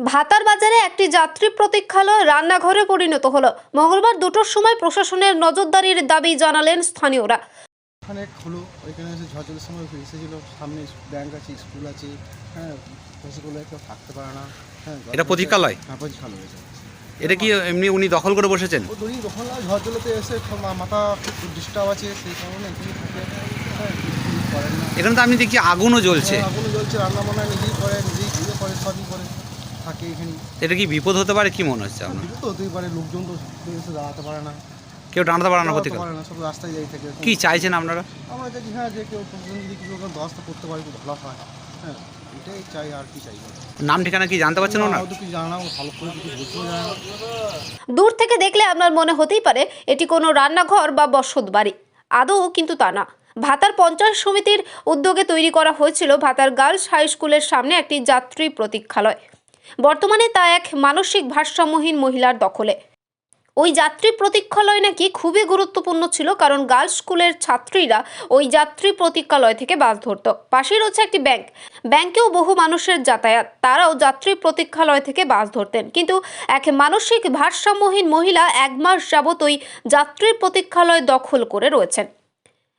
ভাতার বাজারে একটি যাত্রী প্রতীক্ষালয় রান্নাঘরে পরিণত হলো। মঙ্গলবার 2টোর সময় প্রশাসনের নজরদারির দাবি জানালেন স্থানীয়রা। এখানে হলো ওইখানে এসে ঝড়ের সময় এসেছিল, সামনে ব্যাংক আছে, স্কুল আছে, হ্যাঁ স্কুলে কেউ থাকতে পারে না। হ্যাঁ, এটা প্রতীক্ষালয়? হ্যাঁ, প্রতীক্ষালয় হয়েছে। এটা কি এমনি উনি দখল করে বসেছেন? ও দড়ি দখল না, ঝড় জলেতে এসে মাথা খুব ডিস্টার্ব আছে, সেই কারণে এখানে থাকে। হ্যাঁ, কিছু করেন না। এখানে তো আমি দেখছি আগুনও জ্বলছে। হ্যাঁ, আগুনও জ্বলছে, রান্না বান্না নিজেই করে, নিজেই ঘুরে করে, সবই করে থাকে এখানে। এটা কি বিপদ হতে পারে কি মনে হচ্ছে আপনার? বিপদ তো হতেই পারে, লোকজন তো এসে দাঁড়াতে পারে না, কেউ দাঁড়াতে পারে না দাঁড়াতে প্রতীক্ষালয়? পারে না, সব রাস্তায় যাই থাকে। কি চাইছেন আপনারা? আমরা চাইছি হ্যাঁ যে কেউ যদি কিছু ব্যবস্থা করতে পারে খুব ভালো হয়। হ্যাঁ, এটাই চাই, আর কি চাই। নাম ঠিকানা কি জানতে পারছেন না? কিছু জানা ভালো করে কিছু বুঝতেও জানা। দূর থেকে দেখলে আপনার মনে হতেই পারে এটি কোনো রান্নাঘর বা বসত বাড়ি। আদৌ কিন্তু তা না। ভাতার পঞ্চায়েত সমিতির উদ্যোগে তৈরি করা হয়েছিল ভাতার গার্লস হাই স্কুলের সামনে একটি যাত্রী প্রতীক্ষালয়। বর্তমানে তা এক মানসিক ভারসাম্যহীন মহিলার দখলে। ওই যাত্রী প্রতীক্ষালয় নাকি খুবই গুরুত্বপূর্ণ ছিল, কারণ গার্লস স্কুলের ছাত্রীরা ওই যাত্রী প্রতীক্ষালয় থেকে বাস ধরত। পাশেই রয়েছে একটি ব্যাংক, ব্যাংকেও বহু মানুষের যাতায়াত, তারাও যাত্রী প্রতীক্ষালয় থেকে বাস ধরতেন। কিন্তু এক মানসিক ভারসাম্যহীন মহিলা 1 মাস যাবত ওই যাত্রী প্রতীক্ষালয় দখল করে রয়েছেন।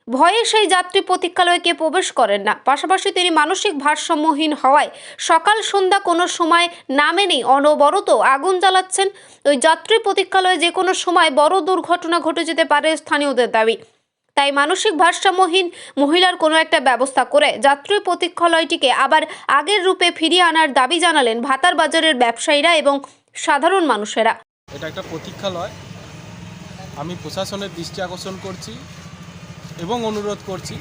ভয়ে সেই যাত্রী প্রতীক্ষালয়কে প্রবেশ করেন না। পাশাপাশি তিনি মানসিক ভারসাম্যহীন হওয়ায় সকাল সন্ধ্যা কোনো সময় না মেনেই অনবরত আগুন জ্বালাচ্ছেন। ওই যাত্রী প্রতীক্ষালয়ে যে কোনো সময় বড় দুর্ঘটনা ঘটে যেতে পারে স্থানীয়দের দাবি। তাই মানসিক ভারসাম্যহীন মহিলার কোনো একটা ব্যবস্থা করে যাত্রী প্রতীক্ষালয়টিকে আবার আগের রূপে ফিরিয়ে আনার দাবি জানালেন ভাতার বাজারের ব্যবসায়ীরা এবং সাধারণ মানুষেরা। এটা একটা প্রতীক্ষালয়। আমি প্রশাসনের দৃষ্টি আকর্ষণ করছি এবং অনুরোধ করছি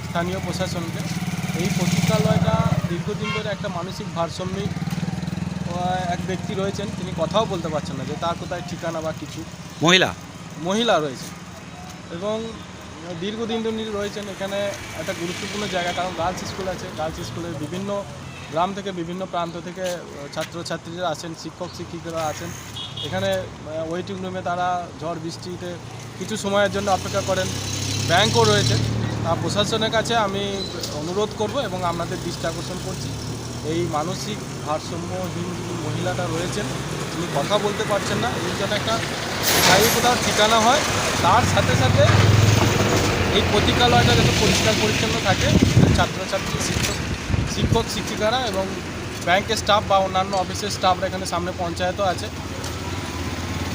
স্থানীয় প্রশাসনকে, এই প্রতীক্ষালয়টা দীর্ঘদিন ধরে একটা মানসিক ভারসাম্যহীন এক ব্যক্তি রয়েছেন, তিনি কথাও বলতে পারছেন না যে তার কোথায় ঠিকানা বা কিছু। মহিলা রয়েছে এবং দীর্ঘদিন ধরে রয়েছেন এখানে। একটা গুরুত্বপূর্ণ জায়গা, কারণ গার্লস স্কুল আছে, গার্লস স্কুলের বিভিন্ন গ্রাম থেকে বিভিন্ন প্রান্ত থেকে ছাত্রছাত্রীরা আসেন, শিক্ষক শিক্ষিকারা আছেন। এখানে ওয়েটিং রুমে তারা ঝড় বৃষ্টিতে কিছু সময়ের জন্য অপেক্ষা করেন। ব্যাংকও রয়েছে। তা প্রশাসনের কাছে আমি অনুরোধ করব এবং আপনাদের দৃষ্টি আকর্ষণ করছি, এই মানসিক ভারসাম্যহীন যিনি মহিলাটা রয়েছেন, তিনি কথা বলতে পারছেন না, এই জন্য একটা স্থায়ী কোথাও ঠিকানা হয়। তার সাথে সাথে এই প্রতীক্ষালয়টা যাতে পরিষ্কার পরিচ্ছন্ন থাকে, ছাত্রছাত্রী শিক্ষক শিক্ষিকারা এবং ব্যাংকের স্টাফ বা অন্যান্য অফিসের স্টাফরা, এখানে সামনে পঞ্চায়েতও আছে,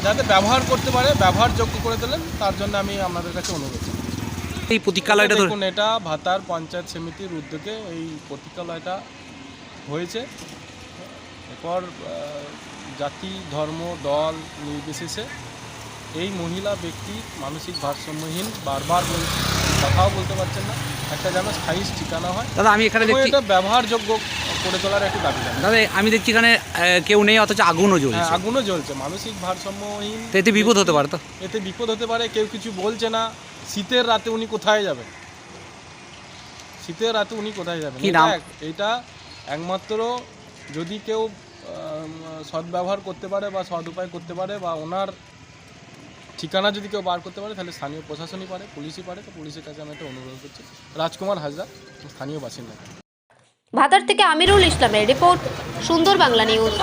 যাতে ব্যবহার করতে পারে, ব্যবহারযোগ্য করে দিলেন, তার জন্য আমি আপনাদের কাছে অনুরোধ করছি। এই প্রতীক্ষালয়টা দেখুন, এটা ভাতার পঞ্চায়েত সমিতির উদ্যোগে এই প্রতীক্ষালয়টা হয়েছে। এরপর জাতি ধর্ম দল নির্বিশেষে এই মহিলা ব্যক্তি মানসিক ভারসাম্যহীন, বারবার কথাও বলতে পারছেন না, একটা যেন স্থায়ী ঠিকানা হয়। দাদা আমি এখানে দেখছি এটা ব্যবহারযোগ্য করে তোলার একটি দাবি। দাদা আমি দেখছি এখানে কেউ নেই, অথচ আগুনও জ্বলছে। হ্যাঁ, আগুনও জ্বলছে। মানসিক ভারসাম্যহীন, এতে বিপদ হতে পারে। তো এতে বিপদ হতে পারে, কেউ কিছু বলছে না। শীতের রাতে উনি কোথায় যাবেন? শীতের রাতে উনি কোথায় যাবেন? এটা একমাত্র যদি কেউ সদ্ব্যবহার করতে পারে বা সদ উপায় করতে পারে বা ওনার ঠিকানা যদি কেউ বার করতে পারে, তাহলে স্থানীয় প্রশাসনই পারে, পুলিশই পারে। তো পুলিশের কাছে আমি একটা অনুরোধ করছি। রাজকুমার হাজরা, স্থানীয় বাসিন্দা। ভাতার থেকে আমিরুল ইসলামের রিপোর্ট, সুন্দর বাংলা নিউজ।